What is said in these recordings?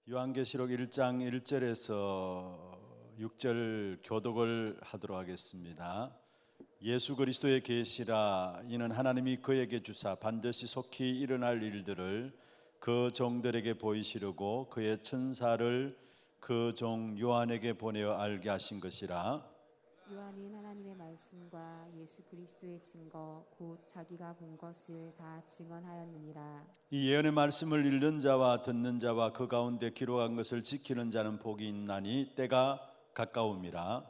요한계시록 1장 1절에서 6절 교독을 하도록 하겠습니다. 예수 그리스도의 계시라. 이는 하나님이 그에게 주사 반드시 속히 일어날 일들을 그 종들에게 보이시려고 그의 천사를 그 종 요한에게 보내어 알게 하신 것이라. 요한은 하나님의 말씀과 예수 그리스도의 증거 곧 자기가 본 것을 다 증언하였느니라. 이 예언의 말씀을 읽는 자와 듣는 자와 그 가운데 기록한 것을 지키는 자는 복이 있나니 때가 가까움이라.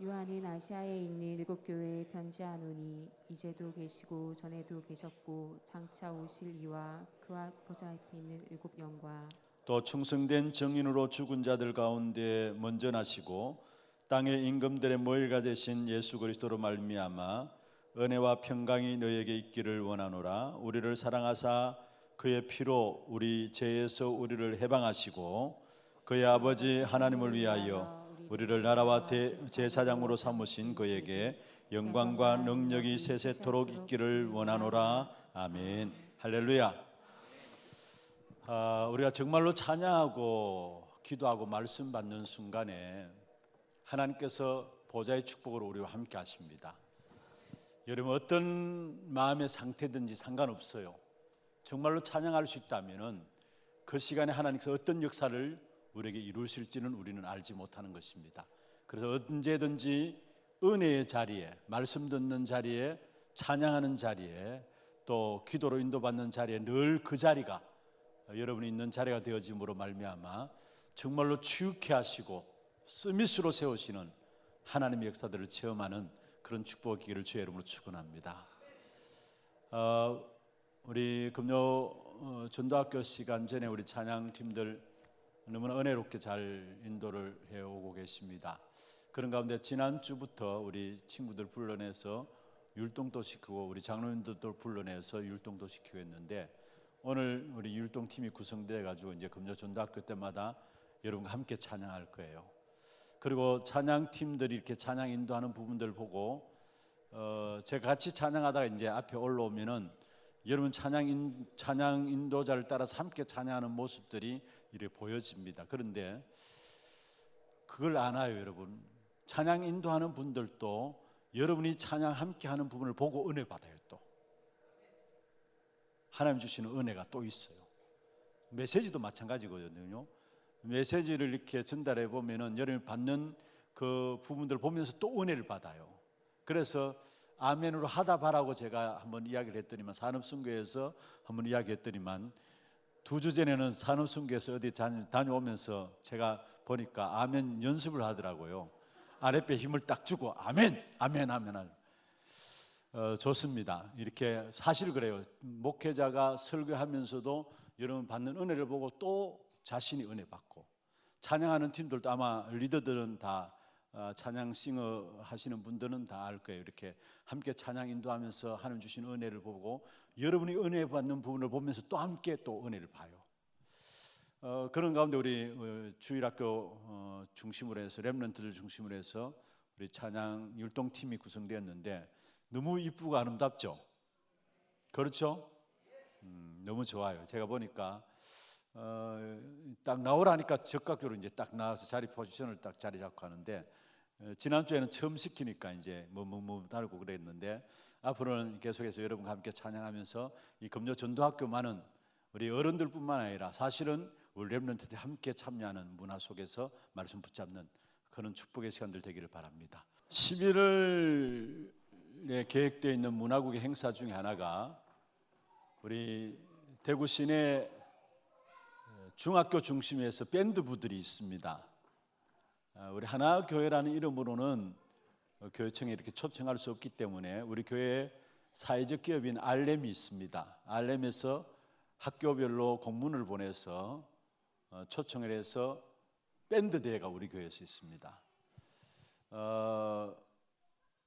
요한은 아시아에 있는 7교회에 편지하노니 이제도 계시고 전에도 계셨고 장차 오실 이와 그와 보좌 앞에 있는 7영과 또 충성된 정인으로 죽은 자들 가운데 먼저 나시고 땅의 임금들의 모일가 되신 예수 그리스도로 말미암아 은혜와 평강이 너에게 있기를 원하노라. 우리를 사랑하사 그의 피로 우리 죄에서 우리를 해방하시고 그의 아버지 하나님을 위하여 우리를 나라와 제사장으로 삼으신 그에게 영광과 능력이 세세토록 있기를 원하노라. 아멘. 할렐루야. 우리가 정말로 찬양하고 기도하고 말씀 받는 순간에 하나님께서 보좌의 축복으로 우리와 함께 하십니다. 여러분 어떤 마음의 상태든지 상관없어요. 정말로 찬양할 수 있다면 그 시간에 하나님께서 어떤 역사를 우리에게 이루실지는 우리는 알지 못하는 것입니다. 그래서 언제든지 은혜의 자리에, 말씀 듣는 자리에, 찬양하는 자리에, 또 기도로 인도받는 자리에 늘 그 자리가 여러분이 있는 자리가 되어짐으로 말미암아 정말로 치유케 하시고 스미스로 세우시는 하나님의 역사들을 체험하는 그런 축복의 기회를 주의 이름으로 축원합니다. 우리 금요 전도학교 시간 전에 우리 찬양팀들 너무나 은혜롭게 잘 인도를 해오고 계십니다. 그런 가운데 지난주부터 우리 친구들 불러내서 율동도 시키고 우리 장로님들도 불러내서 율동도 시키고 했는데 오늘 우리 율동팀이 구성되어 가지고 이제 금요 전도학교 때마다 여러분과 함께 찬양할 거예요. 그리고 찬양팀들이 이렇게 찬양 인도하는 부분들 보고 제가 같이 찬양하다가 이제 앞에 올라오면은 여러분 찬양 인도자를 따라서 함께 찬양하는 모습들이 이렇게 보여집니다. 그런데 그걸 아나요, 여러분? 찬양 인도하는 분들도 여러분이 찬양 함께 하는 부분을 보고 은혜 받아요. 또 하나님 주시는 은혜가 또 있어요. 메시지도 마찬가지거든요. 메시지를 이렇게 전달해 보면은 여러분이 받는 그 부분들을 보면서 또 은혜를 받아요. 그래서 아멘으로 하다 바라고 제가 한번 이야기를 했더니만 산업선교에서 한번 이야기했더니만 2주 전에는 산업선교에서 어디 다녀오면서 제가 보니까 아멘 연습을 하더라고요. 아랫배 힘을 딱 주고 아멘 아멘 아멘. 좋습니다. 이렇게 사실 그래요. 목회자가 설교하면서도 여러분 받는 은혜를 보고 또 자신이 은혜 받고 찬양하는 팀들도 아마 리더들은 다 찬양 싱어 하시는 분들은 다 알 거예요. 이렇게 함께 찬양 인도하면서 하나님 주신 은혜를 보고 여러분이 은혜 받는 부분을 보면서 또 함께 또 은혜를 봐요. 그런 가운데 우리 주일학교 중심으로 해서 렘넌트들 중심으로 해서 우리 찬양 율동팀이 구성되었는데 너무 이쁘고 아름답죠? 그렇죠? 너무 좋아요. 제가 보니까 딱 나오라니까 적극적으로 이제 딱 나와서 자리 포지션을 딱 자리 잡고 하는데 지난주에는 처음 시키니까 이제 뭐 다르고 그랬는데 앞으로는 계속해서 여러분과 함께 찬양하면서 이 금요 전도학교만은 우리 어른들뿐만 아니라 사실은 우리 렘넌트들이 함께 참여하는 문화 속에서 말씀 붙잡는 그런 축복의 시간들 되기를 바랍니다. 11월에 계획되어 있는 문화국의 행사 중에 하나가 우리 대구 시내 중학교 중심에서 밴드부들이 있습니다. 우리 하나교회라는 이름으로는 교회청에 이렇게 초청할 수 없기 때문에 우리 교회에 사회적 기업인 알렘이 있습니다. 알렘에서 학교별로 공문을 보내서 초청을 해서 밴드 대회가 우리 교회에서 있습니다.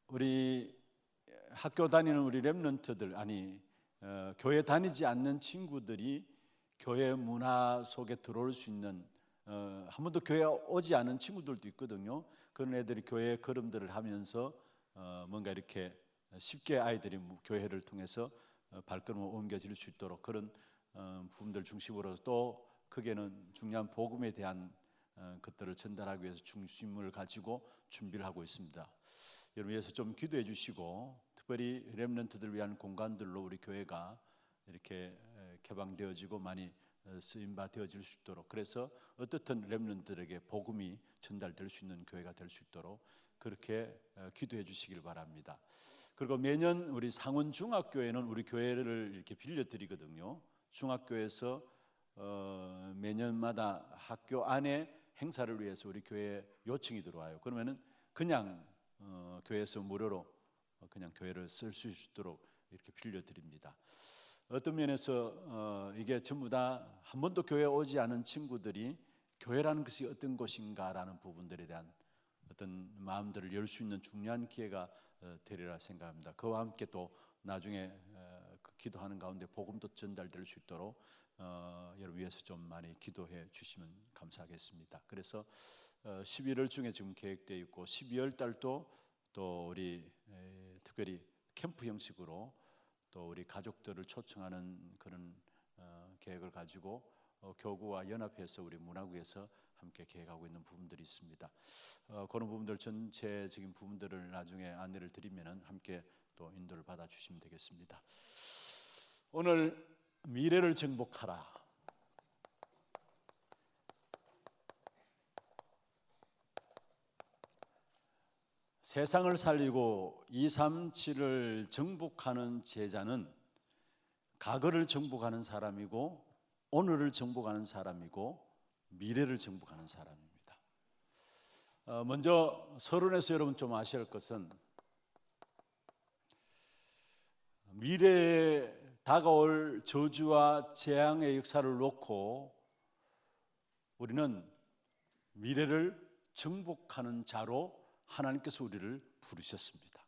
우리 학교 다니는 우리 렘넌트들 교회 다니지 않는 친구들이 교회 문화 속에 들어올 수 있는 한 번도 교회 오지 않은 친구들도 있거든요. 그런 애들이 교회 걸음들을 하면서 뭔가 이렇게 쉽게 아이들이 교회를 통해서 발걸음을 옮겨질 수 있도록 그런 부분들 중심으로 또 크게는 중요한 복음에 대한 것들을 전달하기 위해서 중심을 가지고 준비를 하고 있습니다. 여러분 위해서 좀 기도해 주시고, 특별히 렘넌트들을 위한 공간들로 우리 교회가 이렇게 개방되어지고 많이 쓰임받아질 수 있도록, 그래서 어떻든 렘넌트들에게 복음이 전달될 수 있는 교회가 될 수 있도록 그렇게 기도해 주시길 바랍니다. 그리고 매년 우리 상원 중학교에는 우리 교회를 이렇게 빌려드리거든요. 중학교에서 매년마다 학교 안에 행사를 위해서 우리 교회에 요청이 들어와요. 그러면은 그냥 교회에서 무료로 그냥 교회를 쓸 수 있도록 이렇게 빌려드립니다. 어떤 면에서 이게 전부 다 한 번도 교회에 오지 않은 친구들이 교회라는 것이 어떤 곳인가라는 부분들에 대한 어떤 마음들을 열 수 있는 중요한 기회가 되리라 생각합니다. 그와 함께 또 나중에 기도하는 가운데 복음도 전달될 수 있도록 여러분 위해서 좀 많이 기도해 주시면 감사하겠습니다. 그래서 11월 중에 지금 계획되어 있고 12월 달도 또 우리 특별히 캠프 형식으로 또 우리 가족들을 초청하는 그런 계획을 가지고 교구와 연합해서 우리 문화구에서 함께 계획하고 있는 부분들이 있습니다. 그런 부분들 전체적인 부분들을 나중에 안내를 드리면은 함께 또 인도를 받아 주시면 되겠습니다. 오늘 미래를 정복하라. 세상을 살리고 237을 정복하는 제자는 과거를 정복하는 사람이고 오늘을 정복하는 사람이고 미래를 정복하는 사람입니다. 먼저 서론에서 여러분 좀 아셔야 할 것은 미래에 다가올 저주와 재앙의 역사를 놓고 우리는 미래를 정복하는 자로 하나님께서 우리를 부르셨습니다.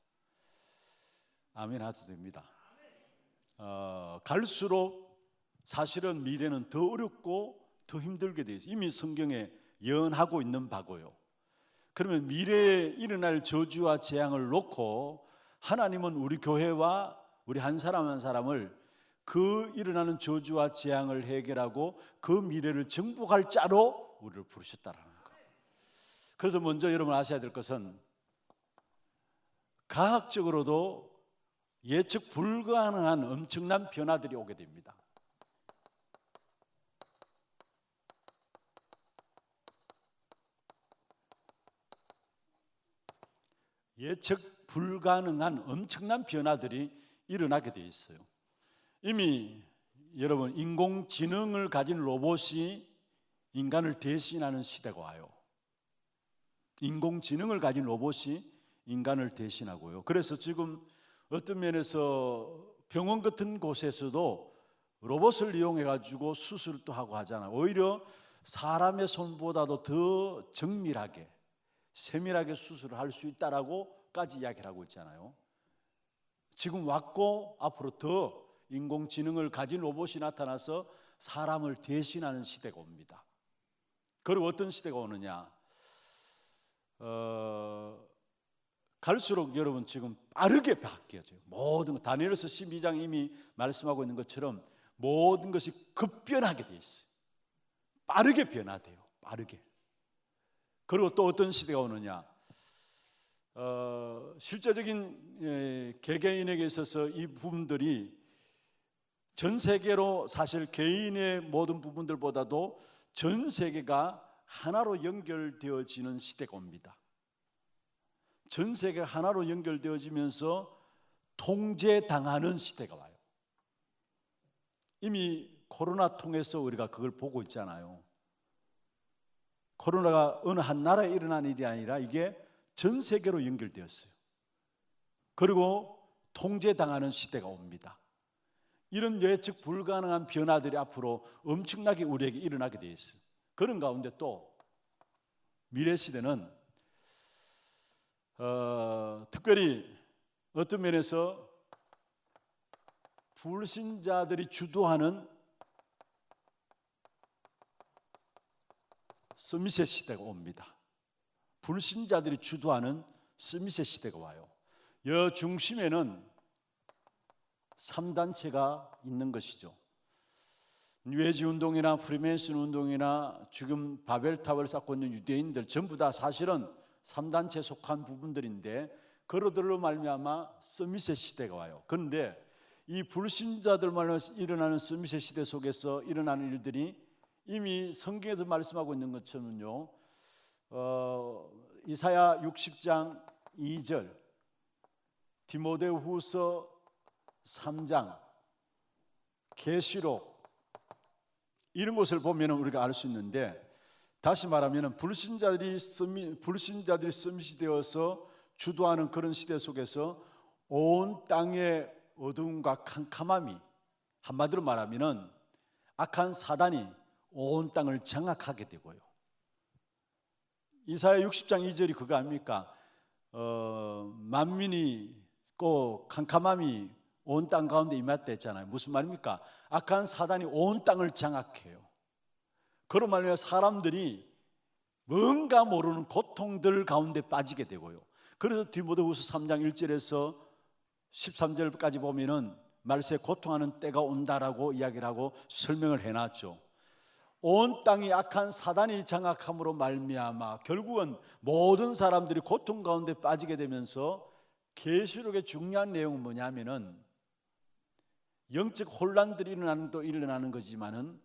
아멘 하셔도 됩니다. 갈수록 사실은 미래는 더 어렵고 더 힘들게 되어 있어요. 이미 성경에 예언하고 있는 바고요. 그러면 미래에 일어날 저주와 재앙을 놓고 하나님은 우리 교회와 우리 한 사람 한 사람을 그 일어나는 저주와 재앙을 해결하고 그 미래를 정복할 자로 우리를 부르셨다라는 것. 그래서 먼저 여러분 아셔야 될 것은 과학적으로도 예측 불가능한 엄청난 변화들이 오게 됩니다. 예측 불가능한 엄청난 변화들이 일어나게 돼 있어요. 이미 여러분 인공지능을 가진 로봇이 인간을 대신하는 시대가 와요. 인공지능을 가진 로봇이 인간을 대신하고요. 그래서 지금 어떤 면에서 병원 같은 곳에서도 로봇을 이용해 가지고 수술도 하고 하잖아요. 오히려 사람의 손보다도 더 정밀하게 세밀하게 수술을 할 수 있다라고까지 이야기를 하고 있잖아요. 지금 왔고 앞으로 더 인공지능을 가진 로봇이 나타나서 사람을 대신하는 시대가 옵니다. 그리고 어떤 시대가 오느냐? 갈수록 여러분 지금 빠르게 바뀌어져요. 모든 것, 다니엘서 12장 이미 말씀하고 있는 것처럼 모든 것이 급변하게 돼 있어요. 빠르게 변화돼요. 빠르게. 그리고 또 어떤 시대가 오느냐? 실제적인 개개인에게 있어서 이 부분들이 전 세계로 사실 개인의 모든 부분들보다도 전 세계가 하나로 연결되어지는 시대가 옵니다. 전 세계가 하나로 연결되어지면서 통제당하는 시대가 와요. 이미 코로나 통해서 우리가 그걸 보고 있잖아요. 코로나가 어느 한 나라에 일어난 일이 아니라 이게 전 세계로 연결되었어요. 그리고 통제당하는 시대가 옵니다. 이런 예측 불가능한 변화들이 앞으로 엄청나게 우리에게 일어나게 되어 있어요. 그런 가운데 또 미래 시대는 특별히 어떤 면에서 불신자들이 주도하는 서밋의 시대가 옵니다. 불신자들이 주도하는 서밋의 시대가 와요. 여 중심에는 3단체가 있는 것이죠. 뉴에이지 운동이나 프리메이슨 운동이나 지금 바벨탑을 쌓고 있는 유대인들 전부 다 사실은 3단체에 속한 부분들인데 그러들로 말미암아 서밋의 시대가 와요. 그런데 이 불신자들 말로 일어나는 서밋의 시대 속에서 일어나는 일들이 이미 성경에서 말씀하고 있는 것처럼요, 이사야 60장 2절, 디모데후서 3장, 계시록 이런 것을 보면 우리가 알 수 있는데, 다시 말하면 불신자들이 서밋이 되어서 주도하는 그런 시대 속에서 온 땅의 어두움과 캄캄함이, 한마디로 말하면 악한 사단이 온 땅을 장악하게 되고요. 이사야 60장 2절이 그거 아닙니까? 만민이 꼭 캄캄함이 온 땅 가운데 임했다 했잖아요. 무슨 말입니까? 악한 사단이 온 땅을 장악해요. 그로 말미암아 사람들이 뭔가 모르는 고통들 가운데 빠지게 되고요. 그래서 디모데후서 3장 1절에서 13절까지 보면은 말세에 고통하는 때가 온다라고 이야기를 하고 설명을 해놨죠. 온 땅이 악한 사단이 장악함으로 말미암아 결국은 모든 사람들이 고통 가운데 빠지게 되면서, 계시록의 중요한 내용은 뭐냐면은 영적 혼란들이 일어나는 거지만은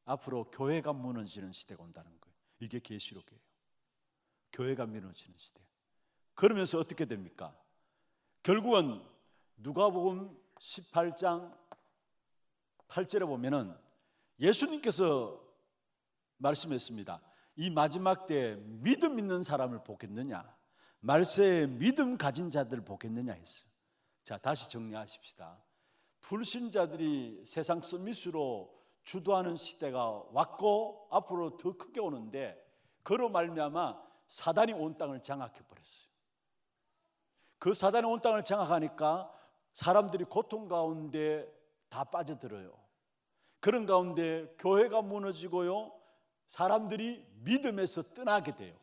앞으로 교회가 무너지는 시대가 온다는 거예요. 이게 계시록이에요. 교회가 무너지는 시대. 그러면서 어떻게 됩니까? 결국은 누가복음 18장 8절에 보면은 예수님께서 말씀했습니다. 이 마지막 때에 믿음 있는 사람을 보겠느냐, 말세에 믿음 가진 자들을 보겠느냐 했어요. 자, 다시 정리하십시다. 불신자들이 세상 서밋으로 주도하는 시대가 왔고 앞으로 더 크게 오는데, 그로 말미암아 사단이 온 땅을 장악해 버렸어요. 그 사단이 온 땅을 장악하니까 사람들이 고통 가운데 다 빠져들어요. 그런 가운데 교회가 무너지고요, 사람들이 믿음에서 떠나게 돼요.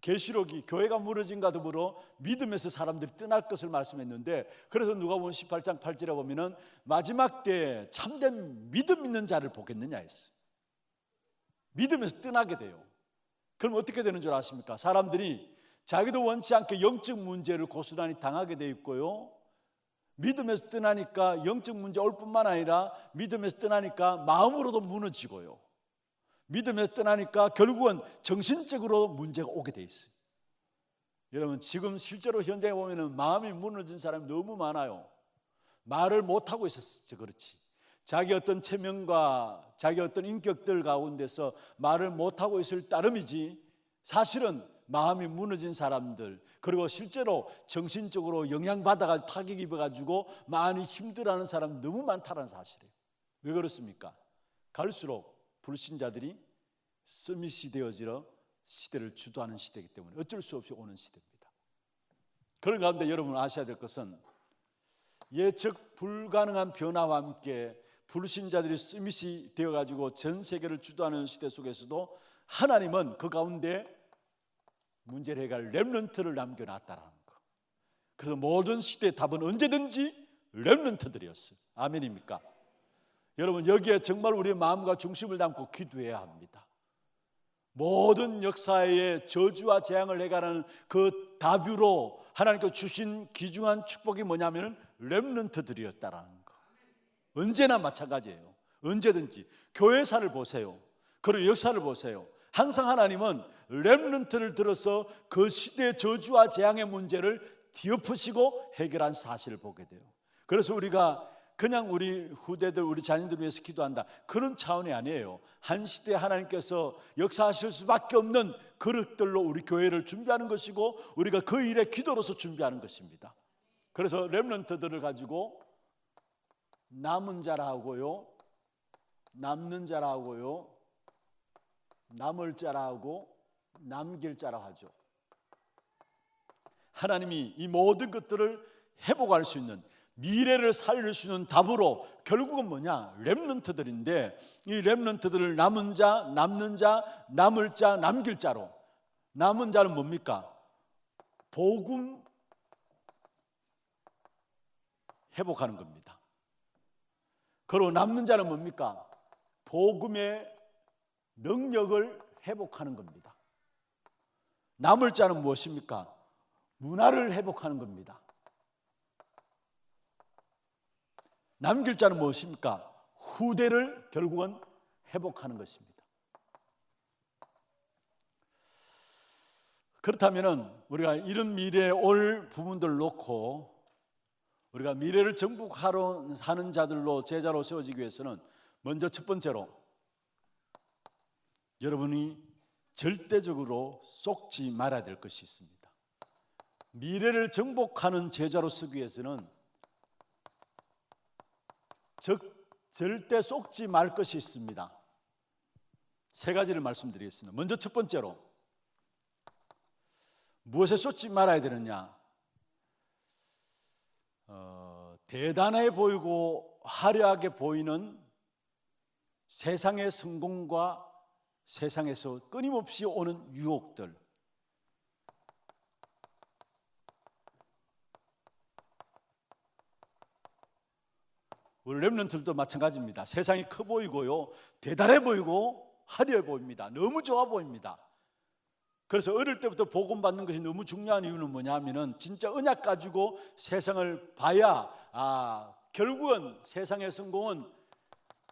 계시록이 교회가 무너진과 더불어 믿음에서 사람들이 떠날 것을 말씀했는데, 그래서 누가복음 18장 8절에 보면은 마지막 때 참된 믿음 있는 자를 보겠느냐 했어요. 믿음에서 떠나게 돼요. 그럼 어떻게 되는 줄 아십니까? 사람들이 자기도 원치 않게 영적 문제를 고스란히 당하게 돼 있고요, 믿음에서 떠나니까 영적 문제 올 뿐만 아니라 믿음에서 떠나니까 마음으로도 무너지고요, 믿음에서 떠나니까 결국은 정신적으로 문제가 오게 돼 있어요. 여러분, 지금 실제로 현장에 보면은 마음이 무너진 사람이 너무 많아요. 말을 못하고 있었지 그렇지. 자기 어떤 체면과 자기 어떤 인격들 가운데서 말을 못하고 있을 따름이지, 사실은 마음이 무너진 사람들, 그리고 실제로 정신적으로 영향받아가 타격 입어가지고 많이 힘들어하는 사람 너무 많다는 사실이에요. 왜 그렇습니까? 갈수록 불신자들이 서밋이 되어지러 시대를 주도하는 시대이기 때문에 어쩔 수 없이 오는 시대입니다. 그런 가운데 여러분 아셔야 될 것은, 예측 불가능한 변화와 함께 불신자들이 서밋이 되어가지고 전 세계를 주도하는 시대 속에서도 하나님은 그 가운데 문제를 해결할 렘넌트를 남겨놨다라는 거. 그래서 모든 시대의 답은 언제든지 렘넌트들이었어요. 아멘입니까? 여러분, 여기에 정말 우리의 마음과 중심을 담고 기도해야 합니다. 모든 역사의 저주와 재앙을 해결하는 그 답으로 하나님께서 주신 귀중한 축복이 뭐냐면 렘넌트들이었다라는 거. 언제나 마찬가지예요. 언제든지 교회사를 보세요. 그리고 역사를 보세요. 항상 하나님은 렘넌트를 들어서 그 시대의 저주와 재앙의 문제를 뒤엎으시고 해결한 사실을 보게 돼요. 그래서 우리가 그냥 우리 후대들, 우리 자녀들 위해서 기도한다, 그런 차원이 아니에요. 한 시대에 하나님께서 역사하실 수밖에 없는 그릇들로 우리 교회를 준비하는 것이고, 우리가 그 일의 기도로서 준비하는 것입니다. 그래서 렘넌트들을 가지고 남은 자라 하고요, 남는 자라 하고요, 남을 자라 하고 남길 자라 하죠. 하나님이 이 모든 것들을 회복할 수 있는, 미래를 살릴 수 있는 답으로 결국은 뭐냐? 렘넌트들인데, 이 렘넌트들을 남은 자, 남는 자, 남을 자, 남길 자로. 남은 자는 뭡니까? 복음 회복하는 겁니다. 그리고 남는 자는 뭡니까? 복음의 능력을 회복하는 겁니다. 남을 자는 무엇입니까? 문화를 회복하는 겁니다. 남길 자는 무엇입니까? 후대를 결국은 회복하는 것입니다. 그렇다면 우리가 이런 미래에 올 부분들을 놓고 우리가 미래를 정복하러 하는 자들로 제자로 세워지기 위해서는 먼저 첫 번째로 여러분이 절대적으로 속지 말아야 될 것이 있습니다. 미래를 정복하는 제자로 서기 위해서는 절대 속지 말 것이 있습니다. 세 가지를 말씀드리겠습니다. 먼저 첫 번째로 무엇에 쏟지 말아야 되느냐? 대단해 보이고 화려하게 보이는 세상의 성공과 세상에서 끊임없이 오는 유혹들, 우리 렘넌트들도 마찬가지입니다. 세상이 커 보이고요, 대단해 보이고 화려해 보입니다. 너무 좋아 보입니다. 그래서 어릴 때부터 복음 받는 것이 너무 중요한 이유는 뭐냐면은 진짜 언약 가지고 세상을 봐야 결국은 세상의 성공은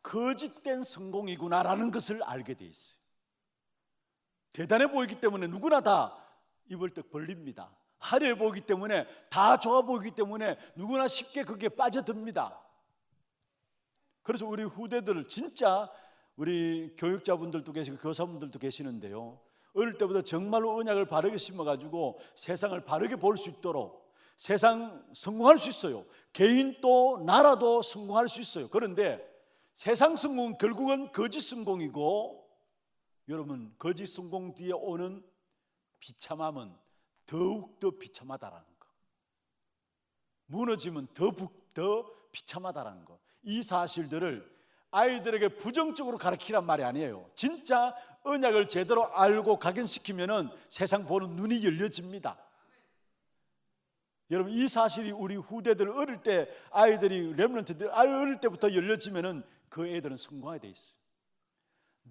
거짓된 성공이구나라는 것을 알게 돼 있어요. 대단해 보이기 때문에 누구나 다 입을 떡 벌립니다. 화려해 보이기 때문에, 다 좋아 보이기 때문에 누구나 쉽게 그게 빠져듭니다. 그래서 우리 후대들, 진짜 우리 교육자분들도 계시고 교사분들도 계시는데요, 어릴 때부터 정말로 언약을 바르게 심어가지고 세상을 바르게 볼 수 있도록 세상 성공할 수 있어요. 개인도 나라도 성공할 수 있어요. 그런데 세상 성공은 결국은 거짓 성공이고, 여러분, 거짓 성공 뒤에 오는 비참함은 더욱더 비참하다라는 거, 무너지면 더 비참하다라는 거, 이 사실들을 아이들에게 부정적으로 가르치란 말이 아니에요. 진짜 언약을 제대로 알고 각인시키면은 세상 보는 눈이 열려집니다. 여러분, 이 사실이 우리 후대들 어릴 때, 아이들이 렘넌트들 어릴 때부터 열려지면은 그 애들은 성공하게 돼 있어요.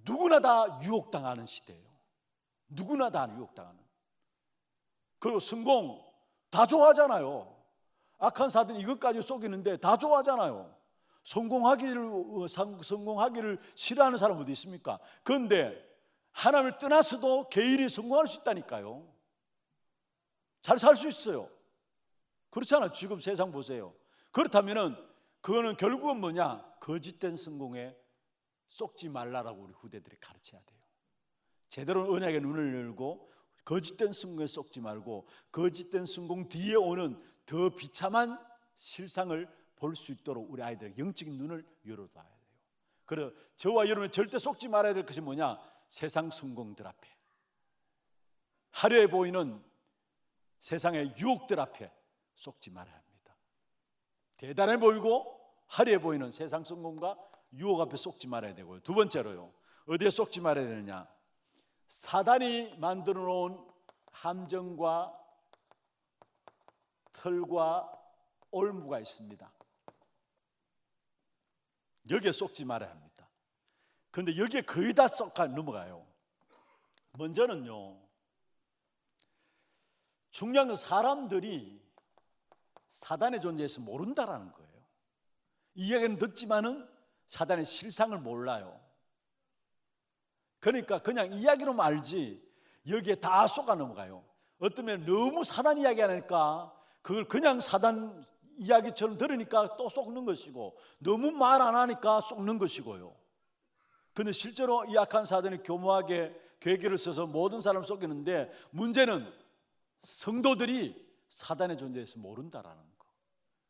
누구나 다 유혹당하는 시대예요. 누구나 다 유혹당하는. 그리고 성공 다 좋아하잖아요. 악한 사들이 이것까지 속이는데 다 좋아하잖아요. 성공하기를 싫어하는 사람 어디 있습니까? 그런데 하나님을 떠나서도 개인이 성공할 수 있다니까요. 잘 살 수 있어요. 그렇잖아요. 지금 세상 보세요. 그렇다면은 그거는 결국은 뭐냐? 거짓된 성공에 속지 말라라고 우리 후대들이 가르쳐야 돼요. 제대로 언약의 눈을 열고 거짓된 성공에 속지 말고 거짓된 성공 뒤에 오는 더 비참한 실상을 볼 수 있도록 우리 아이들에게 영적인 눈을 열어둬야 돼요. 그래서 저와 여러분이 절대 속지 말아야 될 것이 뭐냐? 세상 성공들 앞에, 화려해 보이는 세상의 유혹들 앞에 속지 말아야 합니다. 대단해 보이고 화려해 보이는 세상 성공과 유혹 앞에 속지 말아야 되고요. 두 번째로요, 어디에 속지 말아야 되느냐? 사단이 만들어 놓은 함정과 털과 올무가 있습니다. 여기에 속지 말아야 합니다. 그런데 여기에 거의 다 쏙 넘어가요. 먼저는요, 중요한 건 사람들이 사단의 존재에서 모른다라는 거예요. 이 이야기는 듣지만은 사단의 실상을 몰라요. 그러니까 그냥 이야기로만 알지 여기에 다 쏙아 넘어가요. 어쩌면 너무 사단 이야기 하니까 그걸 그냥 사단 이야기처럼 들으니까 또 쏙는 것이고, 너무 말 안 하니까 쏙는 것이고요. 그런데 실제로 이 악한 사단이 교묘하게 괴계를 써서 모든 사람을 속이는데, 문제는 성도들이 사단의 존재에서 모른다라는 거.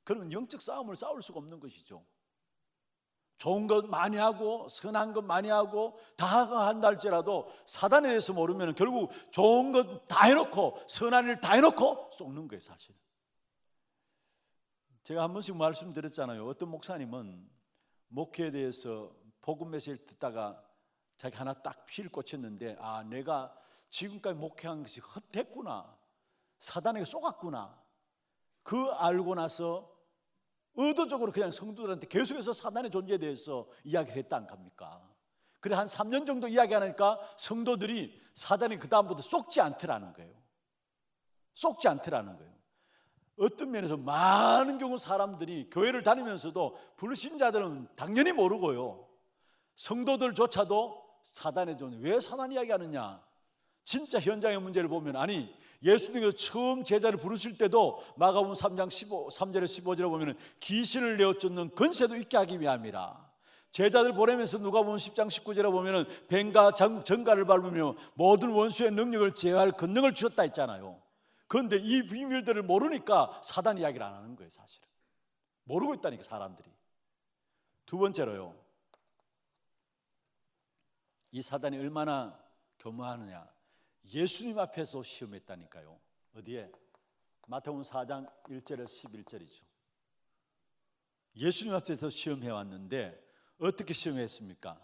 그러면 영적 싸움을 싸울 수가 없는 것이죠. 좋은 것 많이 하고 선한 것 많이 하고 다 한다 할지라도 사단에 대해서 모르면 결국 좋은 것 다 해놓고 선한 일 다 해놓고 속는 거예요. 사실 제가 한 번씩 말씀드렸잖아요. 어떤 목사님은 목회에 대해서 복음 메시지를 듣다가 자기 하나 딱 피를 꽂혔는데, 내가 지금까지 목회한 것이 헛됐구나, 사단에게 쏘갔구나, 그 알고 나서 의도적으로 그냥 성도들한테 계속해서 사단의 존재에 대해서 이야기를 했다 안 갑니까? 그래 한 3년 정도 이야기하니까 성도들이 사단이 그 다음부터 쏙지 않더라는 거예요. 쏙지 않더라는 거예요. 어떤 면에서 많은 경우 사람들이 교회를 다니면서도 불신자들은 당연히 모르고요, 성도들조차도 사단의 존재, 왜 사단 이야기하느냐, 진짜 현장의 문제를 보면, 아니 예수님께서 처음 제자를 부르실 때도 마가복음 3장 3절에 15절에 보면 귀신을 내어 쫓는 권세도 있게 하기 위함이라. 제자들 보내면서 누가복음 10장 19절에 보면 뱀과 정갈을 밟으며 모든 원수의 능력을 제어할 권능을 주셨다 했잖아요. 그런데 이 비밀들을 모르니까 사단 이야기를 안 하는 거예요. 사실은 모르고 있다니까 사람들이. 두 번째로요, 이 사단이 얼마나 교묘하느냐, 예수님 앞에서 시험했다니까요. 어디에? 마태복음 4장 1절에서 11절이죠. 예수님 앞에서 시험해 왔는데 어떻게 시험했습니까?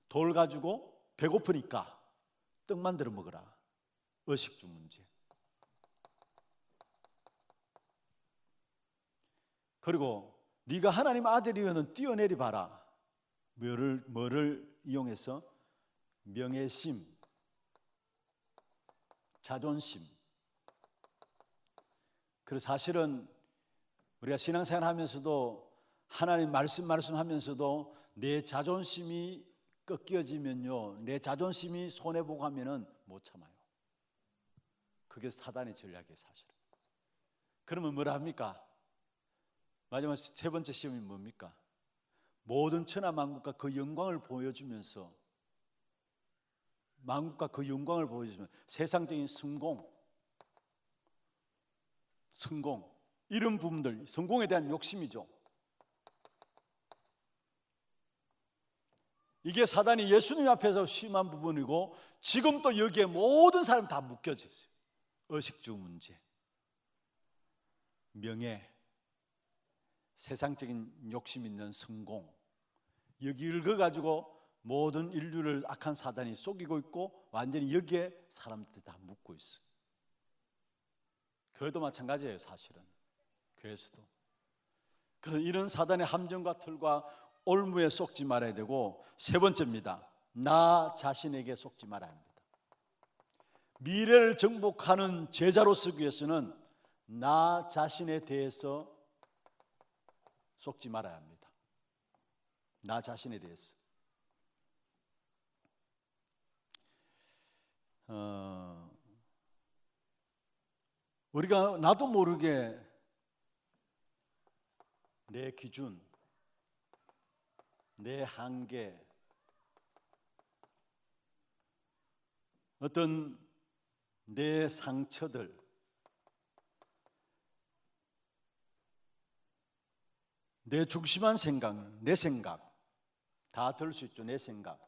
돌 가지고 배고프니까 떡 만들어 먹으라. 의식주 문제. 그리고 네가 하나님 아들이면 뛰어내리 봐라. 뭐를 이용해서? 명예심, 자존심. 그래서 사실은 우리가 신앙생활 하면서도 하나님 말씀하면서도 내 자존심이 꺾여지면요, 내 자존심이 손해보고 하면은 못 참아요. 그게 사단의 전략이에요. 사실은. 그러면 뭐라 합니까? 마지막 세 번째 시험이 뭡니까? 모든 천하 만국과 그 영광을 보여주면서, 만국과 그 영광을 보여주면 세상적인 성공 이런 부분들, 성공에 대한 욕심이죠. 이게 사단이 예수님 앞에서 심한 부분이고, 지금 또 여기에 모든 사람 다 묶여져 있어요. 의식주 문제, 명예, 세상적인 욕심 있는 성공, 여기를 가지고 모든 인류를 악한 사단이 속이고 있고, 완전히 여기에 사람들이 다 묶고 있어요. 교회도 마찬가지예요. 사실은 교회에서도. 그런 이런 사단의 함정과 틀과 올무에 속지 말아야 되고, 세 번째입니다. 나 자신에게 속지 말아야 합니다. 미래를 정복하는 제자로 서기 위해서는 나 자신에 대해서 속지 말아야 합니다. 나 자신에 대해서. 우리가 나도 모르게 내 기준, 내 한계, 어떤 내 상처들, 내 중심한 생각, 내 생각 다 들 수 있죠. 내 생각.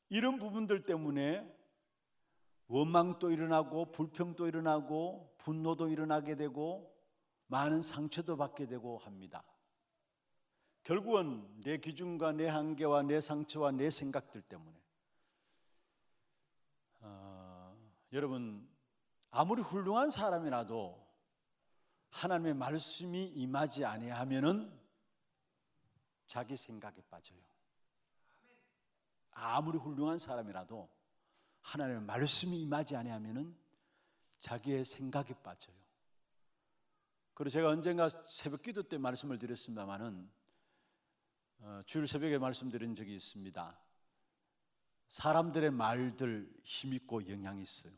이런 부분들 때문에 원망도 일어나고 불평도 일어나고 분노도 일어나게 되고 많은 상처도 받게 되고 합니다. 결국은 내 기준과 내 한계와 내 상처와 내 생각들 때문에 여러분, 아무리 훌륭한 사람이라도 하나님의 말씀이 임하지 아니하면은 자기 생각에 빠져요. 아무리 훌륭한 사람이라도 하나님의 말씀이 임하지 아니하면은 자기의 생각에 빠져요. 그리고 제가 언젠가 새벽 기도 때 말씀을 드렸습니다마는 주일 새벽에 말씀드린 적이 있습니다. 사람들의 말들 힘있고 영향이 있어요.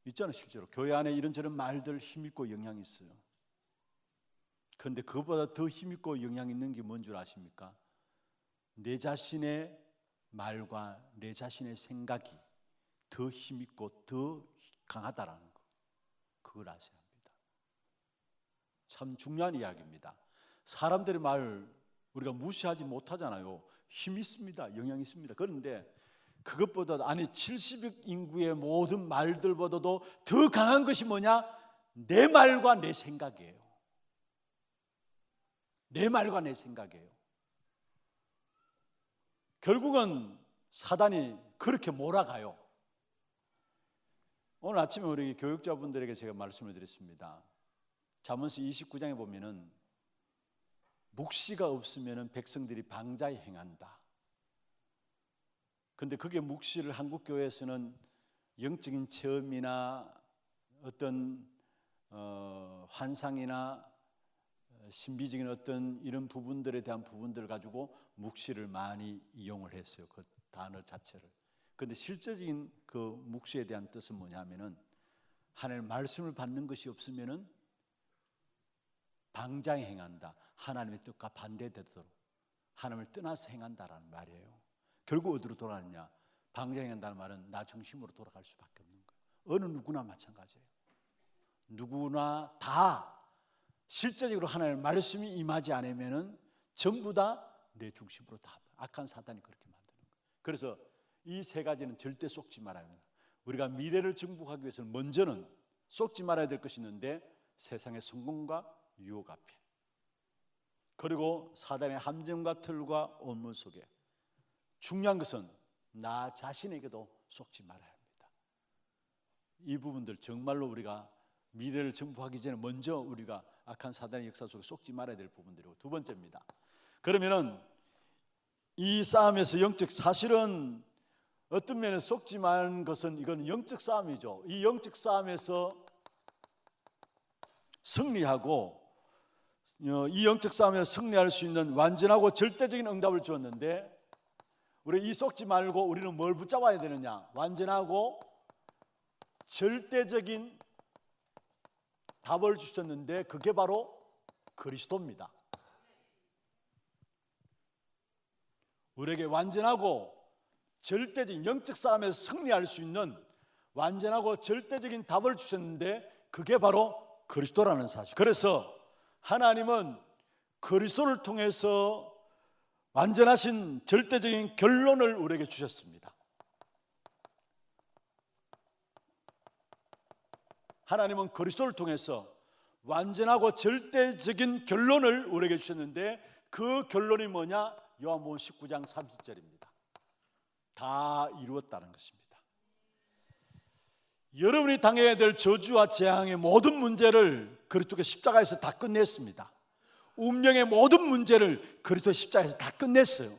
있잖아요. 실제로 교회 안에 이런저런 말들 힘있고 영향이 있어요. 그런데 그것보다 더 힘있고 영향 있는 게 뭔 줄 아십니까? 내 자신의 말과 내 자신의 생각이 더 힘있고 더 강하다라는 거, 그걸 아셔야 합니다. 참 중요한 이야기입니다. 사람들의 말 우리가 무시하지 못하잖아요. 힘이 있습니다. 영향이 있습니다. 그런데 그것보다, 아니 70억 인구의 모든 말들보다도 더 강한 것이 뭐냐? 내 말과 내 생각이에요. 내 말과 내 생각이에요. 결국은 사단이 그렇게 몰아가요. 오늘 아침에 우리 교육자분들에게 제가 말씀을 드렸습니다. 잠언서 29장에 보면은 묵시가 없으면은 백성들이 방자에 행한다. 근데 그게 묵시를 한국 교회에서는 영적인 체험이나 어떤 환상이나 신비적인 어떤 이런 부분들에 대한 부분들을 가지고 묵시를 많이 이용을 했어요. 그 단어 자체를. 근데 실제적인 그 묵시에 대한 뜻은 뭐냐면은 하나님의 말씀을 받는 것이 없으면은 방장에 행한다. 하나님의 뜻과 반대되도록 하나님을 떠나서 행한다라는 말이에요. 결국 어디로 돌아가느냐? 방장에 행한다는 말은 나 중심으로 돌아갈 수밖에 없는 거예요. 어느 누구나 마찬가지예요. 누구나 다 실제적으로 하나님의 말씀이 임하지 않으면은 전부 다 내 중심으로 다 악한 사단이 그렇게 만드는 거예요. 그래서 이 세 가지는 절대 속지 말아야 합니다. 우리가 미래를 정복하기 위해서는 먼저는 속지 말아야 될 것이 있는데 세상의 성공과 유혹 앞에, 그리고 사단의 함정과 틀과 온문 속에, 중요한 것은 나 자신에게도 속지 말아야 합니다. 이 부분들 정말로 우리가 미래를 정복하기 전에 먼저 우리가 악한 사단의 역사 속에 속지 말아야 될 부분들이고, 두 번째입니다. 그러면은 이 싸움에서 영적, 사실은 어떤 면에 속지 말는 것은 이건 영적 싸움이죠. 이 영적 싸움에서 승리하고 이 영적 싸움에서 승리할 수 있는 완전하고 절대적인 응답을 주었는데, 우리 이 속지 말고 우리는 뭘 붙잡아야 되느냐? 완전하고 절대적인 답을 주셨는데 그게 바로 그리스도입니다. 우리에게 완전하고 절대적인 영적 싸움에서 승리할 수 있는 완전하고 절대적인 답을 주셨는데 그게 바로 그리스도라는 사실. 그래서 하나님은 그리스도를 통해서 완전하신 절대적인 결론을 우리에게 주셨습니다. 하나님은 그리스도를 통해서 완전하고 절대적인 결론을 우리에게 주셨는데 그 결론이 뭐냐? 요한복음 19장 30절입니다. 다 이루었다는 것입니다. 여러분이 당해야 될 저주와 재앙의 모든 문제를 그리스도의 십자가에서 다 끝냈습니다. 운명의 모든 문제를 그리스도의 십자가에서 다 끝냈어요.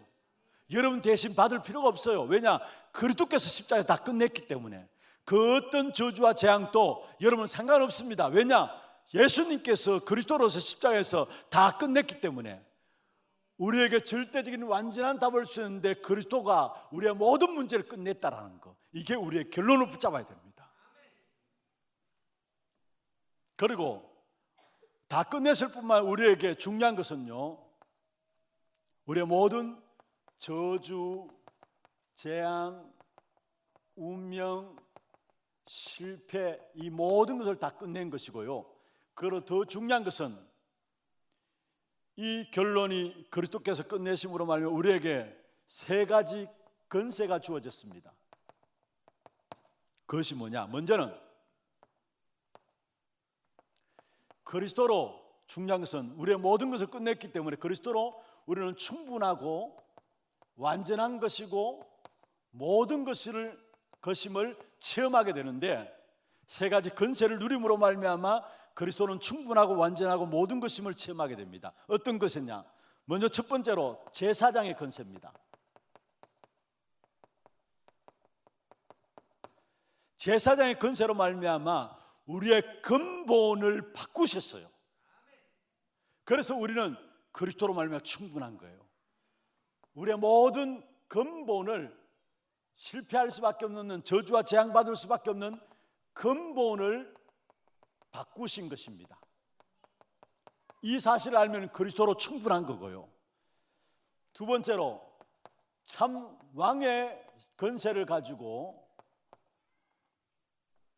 여러분 대신 받을 필요가 없어요. 왜냐? 그리스도께서 십자가에서 다 끝냈기 때문에. 그 어떤 저주와 재앙도 여러분 상관없습니다. 왜냐? 예수님께서 그리스도로서 십자가에서 다 끝냈기 때문에. 우리에게 절대적인 완전한 답을 주셨는데 그리스도가 우리의 모든 문제를 끝냈다라는 거, 이게 우리의 결론을 붙잡아야 됩니다. 그리고 다 끝냈을 뿐만 아니라 우리에게 중요한 것은요, 우리의 모든 저주, 재앙, 운명, 실패, 이 모든 것을 다 끝낸 것이고요. 그리고 더 중요한 것은 이 결론이 그리스도께서 끝내심으로 말하면 우리에게 세 가지 권세가 주어졌습니다. 그것이 뭐냐? 먼저는 그리스도로, 중요한 것은 우리의 모든 것을 끝냈기 때문에 그리스도로 우리는 충분하고 완전한 것이고 모든 것임을 체험하게 되는데, 세 가지 권세를 누림으로 말미암아 그리스도는 충분하고 완전하고 모든 것임을 체험하게 됩니다. 어떤 것이냐? 먼저 첫 번째로 제사장의 권세입니다. 제사장의 권세로 말미암아 우리의 근본을 바꾸셨어요. 그래서 우리는 그리스도로 말미암아 충분한 거예요. 우리의 모든 근본을, 실패할 수밖에 없는, 저주와 재앙받을 수밖에 없는 근본을 바꾸신 것입니다. 이 사실을 알면 그리스도로 충분한 거고요. 두 번째로 참 왕의 권세를 가지고,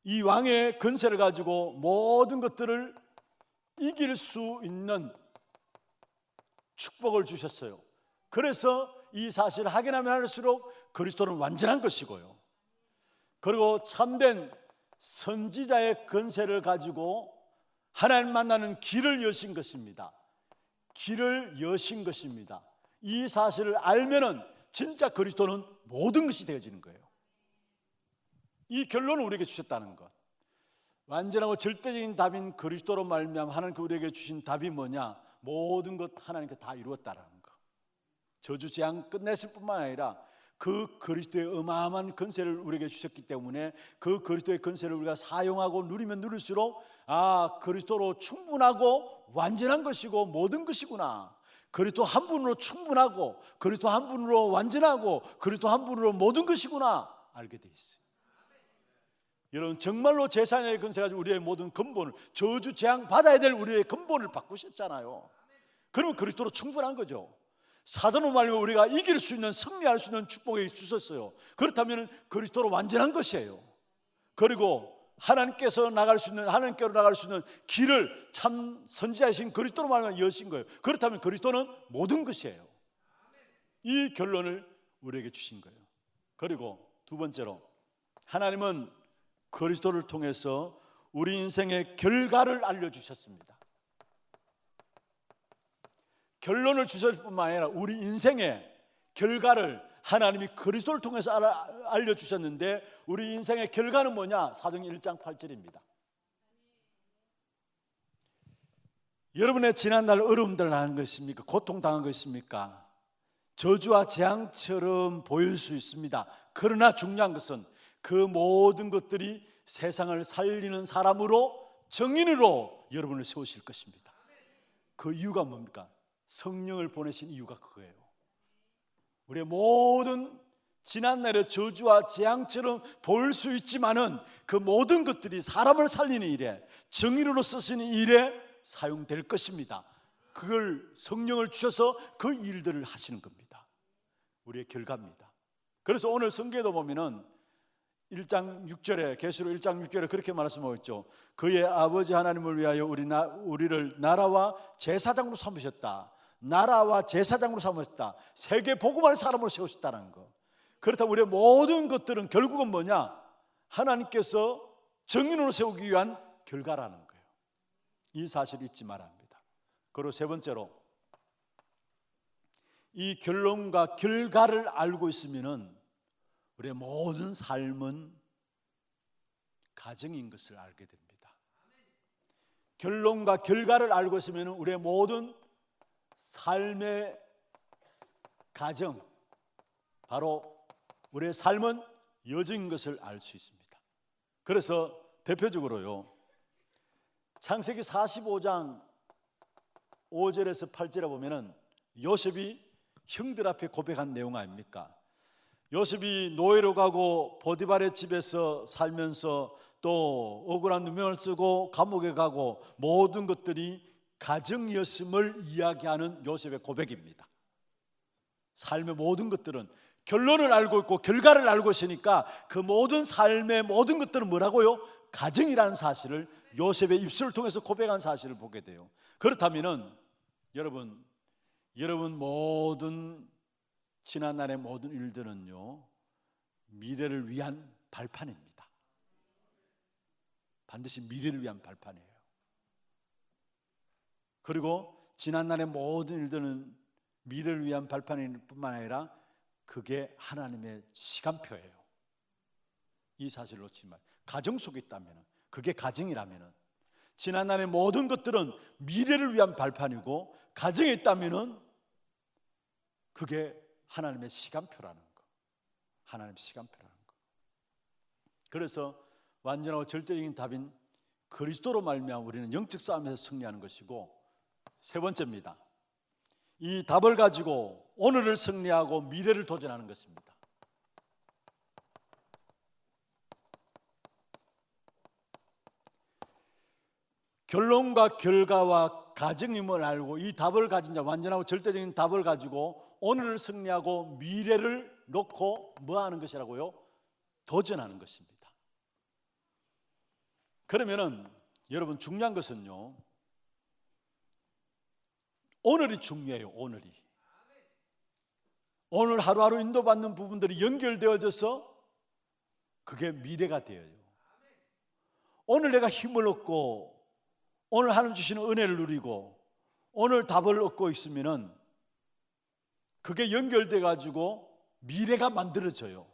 이 왕의 권세를 가지고 모든 것들을 이길 수 있는 축복을 주셨어요. 그래서 이 사실을 확인하면 할수록 그리스도는 완전한 것이고요. 그리고 참된 선지자의 권세를 가지고 하나님 만나는 길을 여신 것입니다. 길을 여신 것입니다. 이 사실을 알면은 진짜 그리스도는 모든 것이 되어지는 거예요. 이 결론을 우리에게 주셨다는 것. 완전하고 절대적인 답인 그리스도로 말미암아 하나님께 우리에게 주신 답이 뭐냐? 모든 것 하나님께 다 이루었다라는 거. 저주 재앙 끝냈을 뿐만 아니라 그 그리스도의 어마어마한 권세를 우리에게 주셨기 때문에 그 그리스도의 권세를 우리가 사용하고 누리면 누릴수록 그리스도로 충분하고 완전한 것이고 모든 것이구나. 그리스도 한 분으로 충분하고 그리스도 한 분으로 완전하고 그리스도 한 분으로 모든 것이구나 알게 돼 있어요. 여러분 정말로 제4의 권세 가지고 우리의 모든 근본을 저주 재앙 받아야 될 우리의 근본을 바꾸셨잖아요. 그러면 그리스도로 충분한 거죠. 사도로 말하면 우리가 이길 수 있는 승리할 수 있는 축복이 주셨어요. 그렇다면 그리스도로 완전한 것이에요. 그리고 하나님께로 나갈 수 있는 길을 참 선지자이신 그리스도로 말하면 여신 거예요. 그렇다면 그리스도는 모든 것이에요. 이 결론을 우리에게 주신 거예요. 그리고 두 번째로 하나님은 그리스도를 통해서 우리 인생의 결과를 알려주셨습니다. 결론을 주셨을 뿐만 아니라 우리 인생의 결과를 하나님이 그리스도를 통해서 알려주셨는데 우리 인생의 결과는 뭐냐? 사도행전 1장 8절입니다. 여러분의 지난날 어려움들 당한 것입니까? 고통당한 것입니까? 저주와 재앙처럼 보일 수 있습니다. 그러나 중요한 것은 그 모든 것들이 세상을 살리는 사람으로 정인으로 여러분을 세우실 것입니다. 그 이유가 뭡니까? 성령을 보내신 이유가 그거예요. 우리의 모든 지난날의 저주와 재앙처럼 보일 수 있지만은 그 모든 것들이 사람을 살리는 일에 정의로 쓰시는 일에 사용될 것입니다. 그걸 성령을 주셔서 그 일들을 하시는 겁니다. 우리의 결과입니다. 그래서 오늘 성경에도 보면은 1장 6절에 계시록 1장 6절에 그렇게 말씀하고 있죠. 그의 아버지 하나님을 위하여 우리를 나라와 제사장으로 삼으셨다. 나라와 제사장으로 삼으셨다. 세계 복음할 사람으로 세우셨다는 거. 그렇다면 우리의 모든 것들은 결국은 뭐냐? 하나님께서 정인으로 세우기 위한 결과라는 거예요. 이 사실을 잊지 말아야 합니다. 그리고 세 번째로 이 결론과 결과를 알고 있으면은 우리의 모든 삶은 가정인 것을 알게 됩니다. 결론과 결과를 알고 있으면 우리의 모든 삶의 가정, 바로 우리의 삶은 여정인 것을 알 수 있습니다. 그래서 대표적으로요, 창세기 45장 5절에서 8절에 보면은 요셉이 형들 앞에 고백한 내용 아닙니까? 요셉이 노예로 가고 보디발의 집에서 살면서 또 억울한 누명을 쓰고 감옥에 가고 모든 것들이 가정이었음을 이야기하는 요셉의 고백입니다. 삶의 모든 것들은 결론을 알고 있고 결과를 알고 있으니까 그 모든 삶의 모든 것들은 뭐라고요? 가정이라는 사실을 요셉의 입술을 통해서 고백한 사실을 보게 돼요. 그렇다면은 여러분 모든 지난날의 모든 일들은요, 미래를 위한 발판입니다. 반드시 미래를 위한 발판이에요. 그리고 지난날의 모든 일들은 미래를 위한 발판일 뿐만 아니라 그게 하나님의 시간표예요. 이 사실을 놓치지 말아요. 가정 속에 있다면, 그게 가정이라면, 지난날의 모든 것들은 미래를 위한 발판이고 가정에 있다면 그게 하나님의 시간표라는 거. 하나님의 시간표라는 거. 그래서 완전하고 절대적인 답인 그리스도로 말미암아 우리는 영적 싸움에서 승리하는 것이고, 세 번째입니다. 이 답을 가지고 오늘을 승리하고 미래를 도전하는 것입니다. 결론과 결과와 가정임을 알고 이 답을 가진 자, 완전하고 절대적인 답을 가지고 오늘을 승리하고 미래를 놓고 뭐 하는 것이라고요? 도전하는 것입니다. 그러면은 여러분 중요한 것은요, 오늘이 중요해요. 오늘 하루하루 인도받는 부분들이 연결되어져서 그게 미래가 되어요. 오늘 내가 힘을 얻고 오늘 하나님 주시는 은혜를 누리고 오늘 답을 얻고 있으면은 그게 연결돼 가지고 미래가 만들어져요.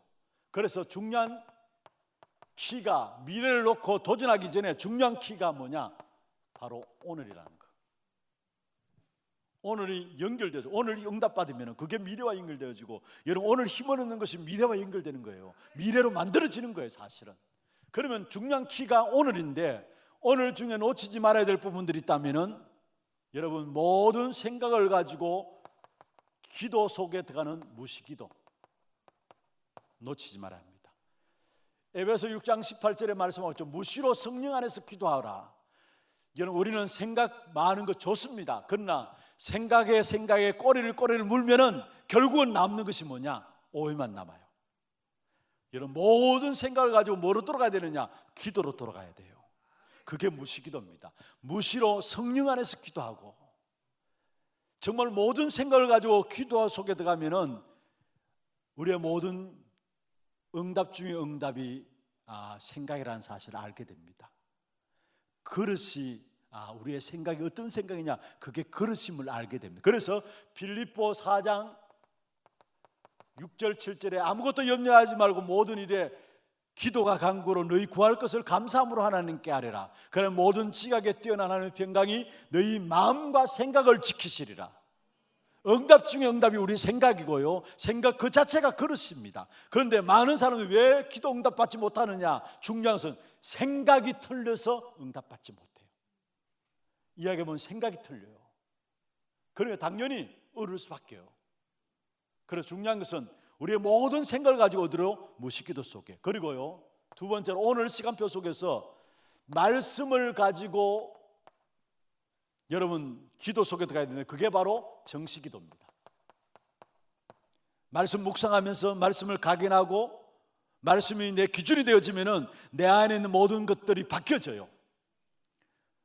그래서 중요한 키가, 미래를 놓고 도전하기 전에 중요한 키가 뭐냐? 바로 오늘이라는 거. 오늘이 연결돼서 오늘 응답받으면 그게 미래와 연결되어지고, 여러분 오늘 힘을 얻는 것이 미래와 연결되는 거예요. 미래로 만들어지는 거예요, 사실은. 그러면 중요한 키가 오늘인데, 오늘 중에 놓치지 말아야 될 부분들이 있다면은, 여러분 모든 생각을 가지고 기도 속에 들어가는 무시기도 놓치지 말아야 합니다. 에베소 6장 18절에 말씀하셨죠. 무시로 성령 안에서 기도하라. 여러분 우리는 생각 많은 거 좋습니다. 그러나 생각에 꼬리를 물면은 결국은 남는 것이 뭐냐? 오해만 남아요. 여러분 모든 생각을 가지고 뭐로 돌아가야 되느냐? 기도로 돌아가야 돼요. 그게 무시기도입니다. 무시로 성령 안에서 기도하고, 정말 모든 생각을 가지고 기도 속에 들어가면은 우리의 모든 응답 중에 응답이 생각이라는 사실을 알게 됩니다. 그릇이 우리의 생각이 어떤 생각이냐, 그게 그릇임을 알게 됩니다. 그래서 빌립보 4장 6절 7절에 아무것도 염려하지 말고 모든 일에 기도가 간구로 너희 구할 것을 감사함으로 하나님께 아뢰라. 그러나 모든 지각에 뛰어난 하나님의 평강이 너희 마음과 생각을 지키시리라. 응답 중에 응답이 우리 생각이고요, 생각 그 자체가 그릇입니다. 그런데 많은 사람이 왜 기도 응답 받지 못하느냐? 중요한 것은 생각이 틀려서 응답 받지 못해요. 이야기하면 생각이 틀려요. 그러니까 당연히 어려울 수밖에요. 그래서 중요한 것은 우리의 모든 생각을 가지고 어디로? 무시기도 속에. 그리고요, 두 번째로 오늘 시간표 속에서 말씀을 가지고 여러분 기도 속에 들어가야 되는데, 그게 바로 정시기도입니다. 말씀 묵상하면서 말씀을 각인하고 말씀이 내 기준이 되어지면은 내 안에 있는 모든 것들이 바뀌어져요.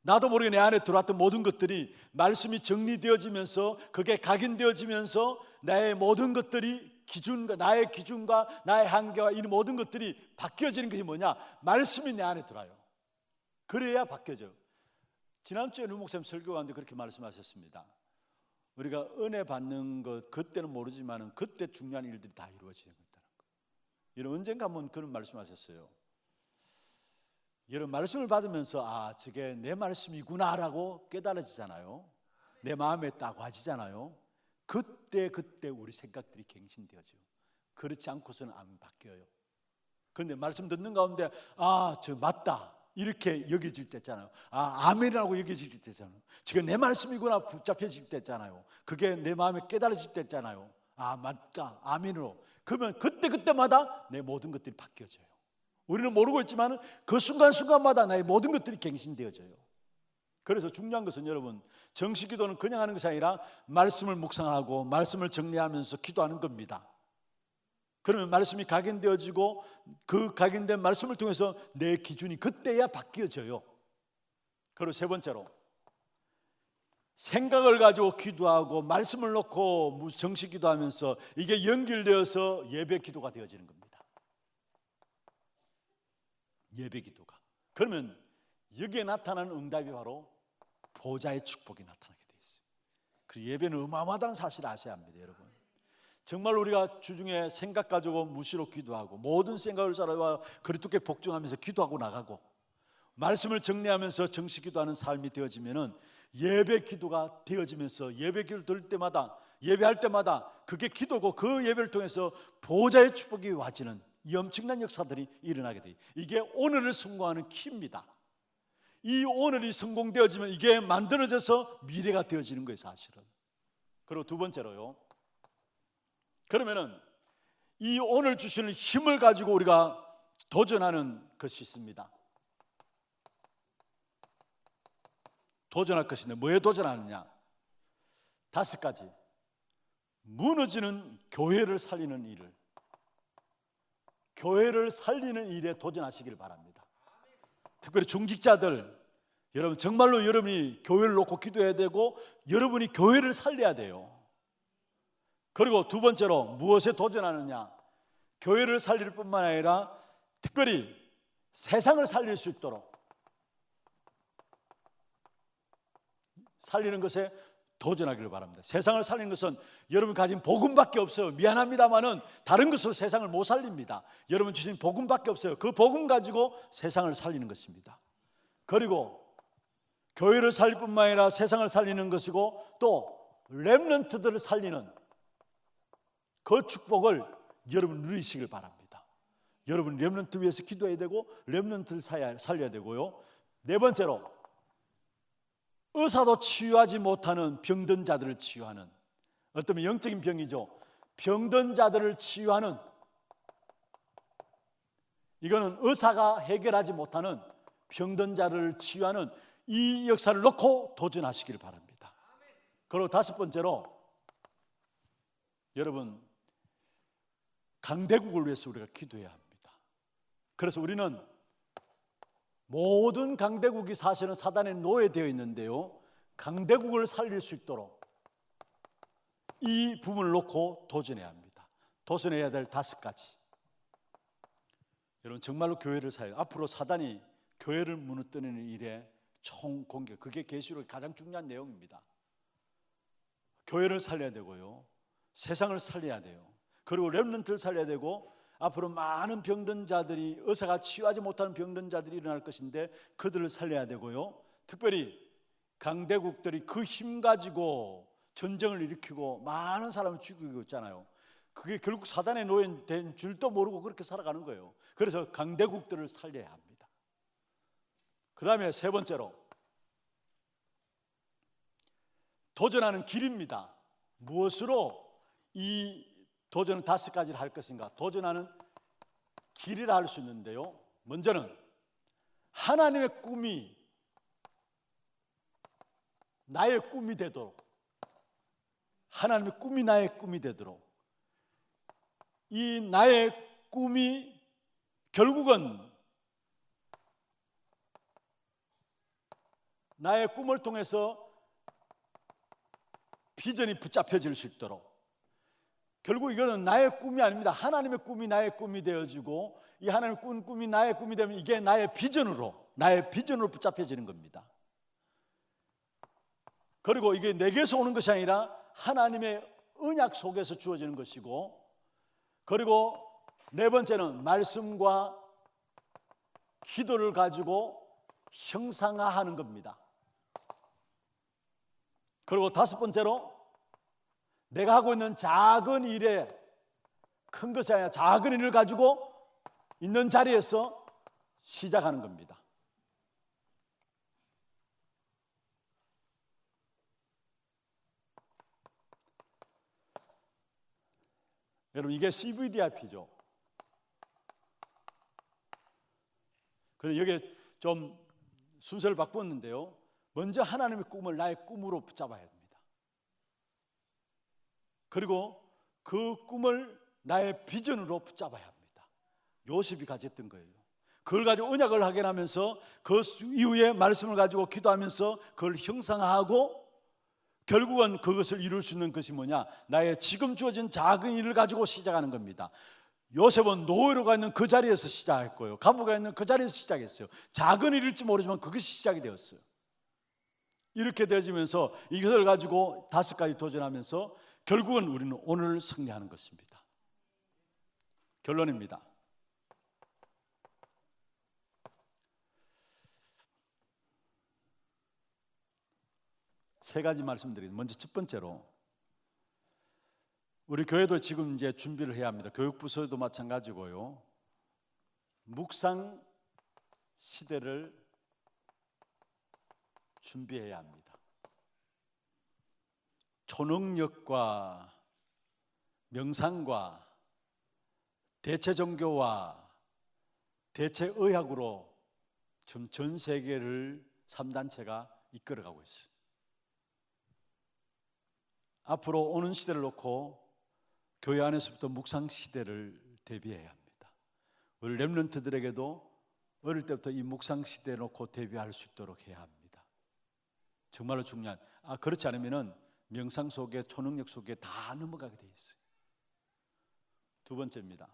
나도 모르게 내 안에 들어왔던 모든 것들이 말씀이 정리되어지면서, 그게 각인되어지면서 나의 모든 것들이 나의 기준과 나의 한계와 이 모든 것들이 바뀌어지는 것이 뭐냐? 말씀이 내 안에 들어와요. 그래야 바뀌어져요. 지난주에 류 목사님 설교하는데 그렇게 말씀하셨습니다. 우리가 은혜 받는 것, 그때는 모르지만 그때 중요한 일들이 다 이루어지는 거다는 거. 여러분 언젠가 한번 그런 말씀하셨어요. 여러분 말씀을 받으면서 저게 내 말씀이구나라고 깨달아지잖아요. 내 마음에 있다고 하지잖아요. 그때 우리 생각들이 갱신되어져요. 그렇지 않고서는 안 바뀌어요. 그런데 말씀 듣는 가운데 저 맞다 이렇게 여겨질 때 있잖아요. 아멘이라고 여겨질 때 있잖아요. 지금 내 말씀이구나 붙잡혀질 때 있잖아요. 그게 내 마음에 깨달아질 때 있잖아요. 맞다, 아멘으로. 그러면 그때마다 내 모든 것들이 바뀌어져요. 우리는 모르고 있지만 그 순간순간마다 나의 모든 것들이 갱신되어져요. 그래서 중요한 것은 여러분, 정식기도는 그냥 하는 것이 아니라 말씀을 묵상하고 말씀을 정리하면서 기도하는 겁니다. 그러면 말씀이 각인되어지고 그 각인된 말씀을 통해서 내 기준이 그때야 바뀌어져요. 그리고 세 번째로, 생각을 가지고 기도하고 말씀을 놓고 정식 기도하면서 이게 연결되어서 예배 기도가 되어지는 겁니다. 예배 기도가. 그러면 여기에 나타나는 응답이 바로 보좌의 축복이 나타나게 되어 있어요. 그 예배는 어마어마하다는 사실을 아셔야 합니다, 여러분. 정말 우리가 주중에 생각 가지고 무시로 기도하고 모든 생각을 살아와 그리스도께 복종하면서 기도하고 나가고 말씀을 정리하면서 정식 기도하는 삶이 되어지면은 예배 기도가 되어지면서 예배 기도를 들을 때마다, 예배할 때마다 그게 기도고 그 예배를 통해서 보좌의 축복이 와지는 이 엄청난 역사들이 일어나게 돼요. 이게 오늘을 성공하는 키입니다. 이 오늘이 성공되어지면 이게 만들어져서 미래가 되어지는 거예요, 사실은. 그리고 두 번째로요, 그러면은 이 오늘 주시는 힘을 가지고 우리가 도전하는 것이 있습니다. 도전할 것인데 뭐에 도전하느냐? 5가지. 무너지는 교회를 살리는 일을, 교회를 살리는 일에 도전하시길 바랍니다. 특별히 중직자들, 여러분 정말로 여러분이 교회를 놓고 기도해야 되고 여러분이 교회를 살려야 돼요. 그리고 두 번째로 무엇에 도전하느냐? 교회를 살릴 뿐만 아니라 특별히 세상을 살릴 수 있도록 살리는 것에 도전하기를 바랍니다. 세상을 살리는 것은 여러분 가진 복음밖에 없어요. 미안합니다만은 다른 것으로 세상을 못 살립니다. 여러분 주신 복음밖에 없어요. 그 복음 가지고 세상을 살리는 것입니다. 그리고 교회를 살릴 뿐만 아니라 세상을 살리는 것이고 또 렘넌트들을 살리는 그 축복을 여러분 누리시길 바랍니다. 여러분 렘넌트 위해서 기도해야 되고 렘넌트를 살려야 되고요. 네 번째로 의사도 치유하지 못하는 병든 자들을 치유하는, 어떤 영적인 병이죠. 병든 자들을 치유하는, 이거는 의사가 해결하지 못하는 병든 자를 치유하는 이 역사를 놓고 도전하시길 바랍니다. 그리고 다섯 번째로 여러분 강대국을 위해서 우리가 기도해야 합니다. 그래서 우리는 모든 강대국이 사실은 사단의 노예되어 있는데요, 강대국을 살릴 수 있도록 이 부분을 놓고 도전해야 합니다. 도전해야 될 다섯 가지. 여러분 정말로 교회를 살려요. 앞으로 사단이 교회를 무너뜨리는 일에 총공격, 그게 계시록의 가장 중요한 내용입니다. 교회를 살려야 되고요, 세상을 살려야 돼요. 그리고 렘넌트를 살려야 되고, 앞으로 많은 병든 자들이, 의사가 치유하지 못하는 병든 자들이 일어날 것인데 그들을 살려야 되고요, 특별히 강대국들이 그 힘 가지고 전쟁을 일으키고 많은 사람을 죽이고 있잖아요. 그게 결국 사단의 노예된 줄도 모르고 그렇게 살아가는 거예요. 그래서 강대국들을 살려야 합니다. 그 다음에 세 번째로 도전하는 길입니다. 무엇으로 이 도전은 다섯 가지를 할 것인가? 도전하는 길이라 할 수 있는데요, 먼저는 하나님의 꿈이 나의 꿈이 되도록, 하나님의 꿈이 나의 꿈이 되도록, 이 나의 꿈이 결국은 나의 꿈을 통해서 비전이 붙잡혀질 수 있도록, 결국 이거는 나의 꿈이 아닙니다. 하나님의 꿈이 나의 꿈이 되어지고, 이 하나님의 꿈이 나의 꿈이 되면 이게 나의 비전으로 붙잡혀지는 겁니다. 그리고 이게 내게서 오는 것이 아니라 하나님의 언약 속에서 주어지는 것이고, 그리고 네 번째는 말씀과 기도를 가지고 형상화하는 겁니다. 그리고 다섯 번째로 내가 하고 있는 작은 일에, 큰 것이 아니라 작은 일을 가지고 있는 자리에서 시작하는 겁니다. 여러분 이게 CVDIP죠. 그래서 여기에 좀 순서를 바꿨는데요, 먼저 하나님의 꿈을 나의 꿈으로 붙잡아야 합니다. 그리고 그 꿈을 나의 비전으로 붙잡아야 합니다. 요셉이 가졌던 거예요. 그걸 가지고 언약을 확인하면서 그 이후에 말씀을 가지고 기도하면서 그걸 형상화하고, 결국은 그것을 이룰 수 있는 것이 뭐냐? 나의 지금 주어진 작은 일을 가지고 시작하는 겁니다. 요셉은 노예로 가 있는 그 자리에서 시작했고요, 감옥에 있는 그 자리에서 시작했어요. 작은 일일지 모르지만 그것이 시작이 되었어요. 이렇게 되어지면서 이것을 가지고 다섯 가지 도전하면서 결국은 우리는 오늘 승리하는 것입니다. 결론입니다. 세 가지 말씀드리겠습니다. 먼저 첫 번째로, 우리 교회도 지금 이제 준비를 해야 합니다. 교육부서도 마찬가지고요, 묵상 시대를 준비해야 합니다. 초능력과 명상과 대체 종교와 대체 의학으로 지금 전 세계를 3단체가 이끌어가고 있어요. 앞으로 오는 시대를 놓고 교회 안에서부터 묵상 시대를 대비해야 합니다. 우리 렘넌트들에게도 어릴 때부터 이 묵상 시대에 놓고 대비할 수 있도록 해야 합니다. 정말로 중요한, 그렇지 않으면은 명상 속에, 초능력 속에 다 넘어가게 돼 있어요. 두 번째입니다.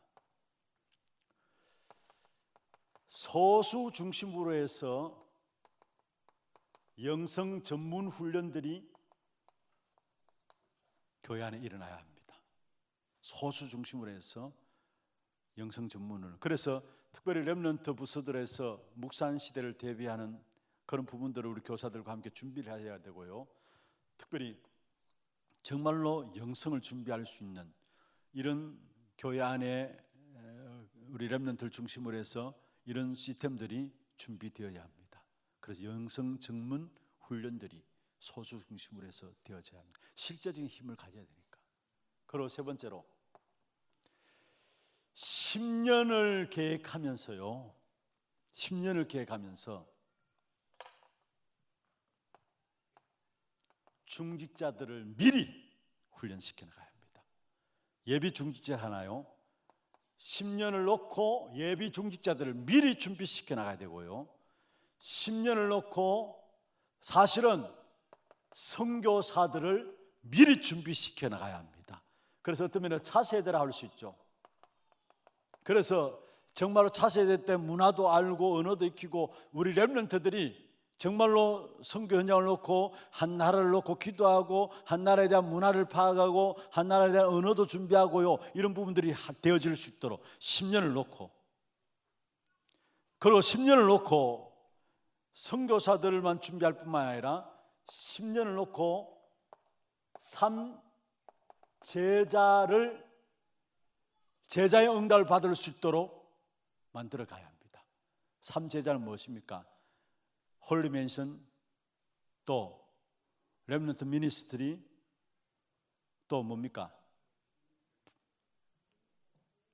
소수 중심으로 해서 영성 전문 훈련들이 교회 안에 일어나야 합니다. 소수 중심으로 해서 영성 전문을. 그래서 특별히 렘넌트 부서들에서 묵산 시대를 대비하는 그런 부분들을 우리 교사들과 함께 준비를 해야 되고요. 특별히 정말로 영성을 준비할 수 있는 이런 교회 안에 우리 렘넌트를 중심으로 해서 이런 시스템들이 준비되어야 합니다. 그래서 영성 전문 훈련들이 소수 중심으로 해서 되어져야 합니다. 실제적인 힘을 가져야 되니까. 그리고 세 번째로 10년을 계획하면서요. 10년을 계획하면서 중직자들을 미리 훈련시켜 나가야 합니다. 예비 중직자 하나요. 10년을 놓고 예비 중직자들을 미리 준비시켜 나가야 되고요. 10년을 놓고 사실은 선교사들을 미리 준비시켜 나가야 합니다. 그래서 어떤 면에 차세대라 할 수 있죠. 그래서 정말로 차세대 때 문화도 알고 언어도 익히고 우리 렘넌트들이 정말로 선교 현장을 놓고 한 나라를 놓고 기도하고 한 나라에 대한 문화를 파악하고 한 나라에 대한 언어도 준비하고요. 이런 부분들이 되어질 수 있도록 10년을 놓고, 그리고 10년을 놓고 선교사들만 준비할 뿐만 아니라 10년을 놓고 3제자의 응답을 받을 수 있도록 만들어 가야 합니다. 3제자는 무엇입니까? 홀리맨션, 또 렘넌트 미니스트리, 또 뭡니까?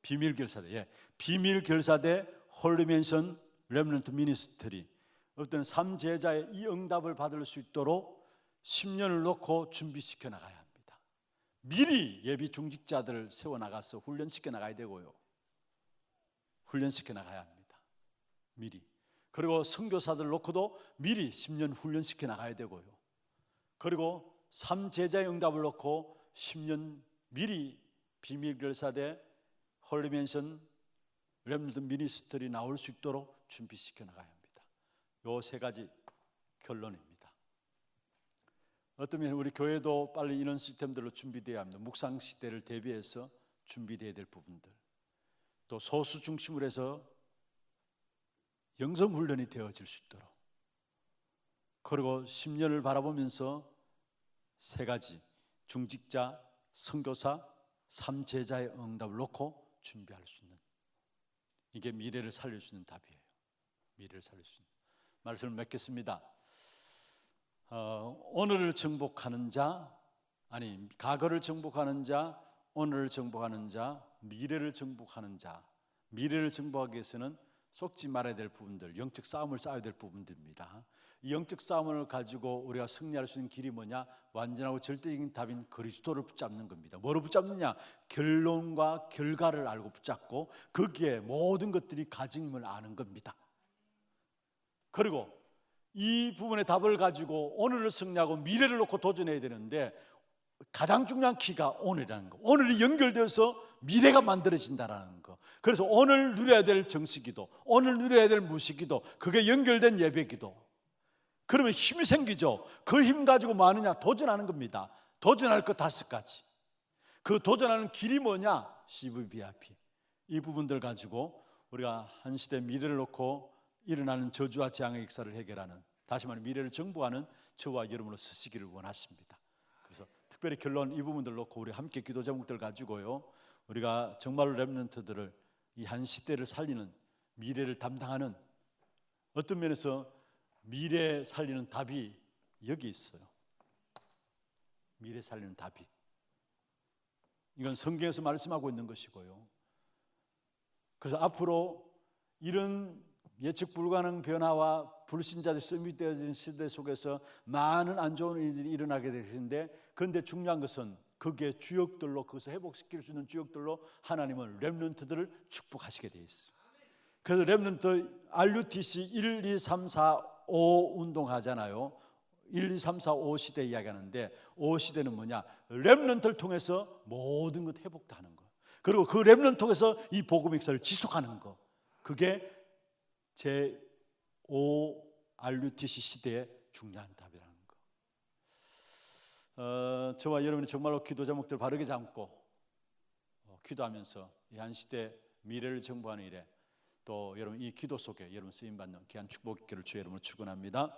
비밀결사대. 비밀결사대, 홀리맨션, 렘넌트 미니스트리. 어떤 3제자의 이 응답을 받을 수 있도록 10년을 놓고 준비시켜 나가야 합니다. 미리 예비 중직자들을 세워나가서 훈련시켜 나가야 되고요. 훈련시켜 나가야 합니다. 미리. 그리고 선교사들 놓고도 미리 10년 훈련시켜 나가야 되고요. 그리고 3제자의 응답을 놓고 10년 미리 비밀결사대, 홀리맨션, 렘넌트 미니스트리 나올 수 있도록 준비시켜 나가야 합니다. 요 세 가지 결론입니다. 어쩌면 우리 교회도 빨리 이런 시스템들로 준비되어야 합니다. 묵상 시대를 대비해서 준비되어야 될 부분들, 또 소수 중심으로 해서 영성 훈련이 되어질 수 있도록, 그리고 10년을 바라보면서 세 가지 중직자, 선교사, 3제자의 응답을 놓고 준비할 수 있는, 이게 미래를 살릴 수 있는 답이에요. 미래를 살릴 수 있는 말씀을 맺겠습니다. 오늘을 정복하는 자, 아니 과거를 정복하는 자, 오늘을 정복하는 자, 미래를 정복하는 자. 미래를 정복하기 위해서는 속지 말아야 될 부분들, 영적 싸움을 싸워야 될 부분들입니다. 이 영적 싸움을 가지고 우리가 승리할 수 있는 길이 뭐냐? 완전하고 절대적인 답인 그리스도를 붙잡는 겁니다. 뭐로 붙잡느냐? 결론과 결과를 알고 붙잡고 거기에 모든 것들이 가증임을 아는 겁니다. 그리고 이 부분의 답을 가지고 오늘을 승리하고 미래를 놓고 도전해야 되는데 가장 중요한 키가 오늘이라는 거. 오늘이 연결되어서 미래가 만들어진다는 거. 그래서 오늘 누려야 될 정식기도, 오늘 누려야 될 무식기도, 그게 연결된 예배기도. 그러면 힘이 생기죠. 그 힘 가지고 뭐 하느냐? 도전하는 겁니다. 도전할 것 5가지. 그 도전하는 길이 뭐냐? CVBIP. 이 부분들 가지고 우리가 한 시대 미래를 놓고 일어나는 저주와 재앙의 역사를 해결하는, 다시 말해 미래를 정복하는 저와 여러분으로 서시기를 원하십니다. 그래서 특별히 결론 이 부분들 놓고 우리 함께 기도 제목들 가지고요, 우리가 정말로 렘넌트들을 이 한 시대를 살리는, 미래를 담당하는, 어떤 면에서 미래 살리는 답이 여기 있어요. 미래 살리는 답이, 이건 성경에서 말씀하고 있는 것이고요. 그래서 앞으로 이런 예측 불가능 변화와 불신자들이 서밋되어진 시대 속에서 많은 안 좋은 일들이 일어나게 되는데, 그런데 중요한 것은 그게 주역들로, 그것을 회복시킬 수 있는 주역들로 하나님은 렘넌트들을 축복하시게 되어 있어요. 그래서 렘넌트 RUTC 1, 2, 3, 4, 5 운동하잖아요. 1, 2, 3, 4, 5 시대 이야기하는데, 5 시대는 뭐냐? 렘넌트를 통해서 모든 것 회복하는 거, 그리고 그 렘넌트 통해서 이 복음 역사를 지속하는 거, 그게 제5 RUTC 시대의 중요한 답이라는 거. 저와 여러분이 정말로 기도 제목들 바르게 잡고 기도하면서 이 한 시대 미래를 정부하는 일에 또 여러분 이 기도 속에 여러분 쓰임 받는 귀한 축복 있기를 주의 이름으로 축원합니다.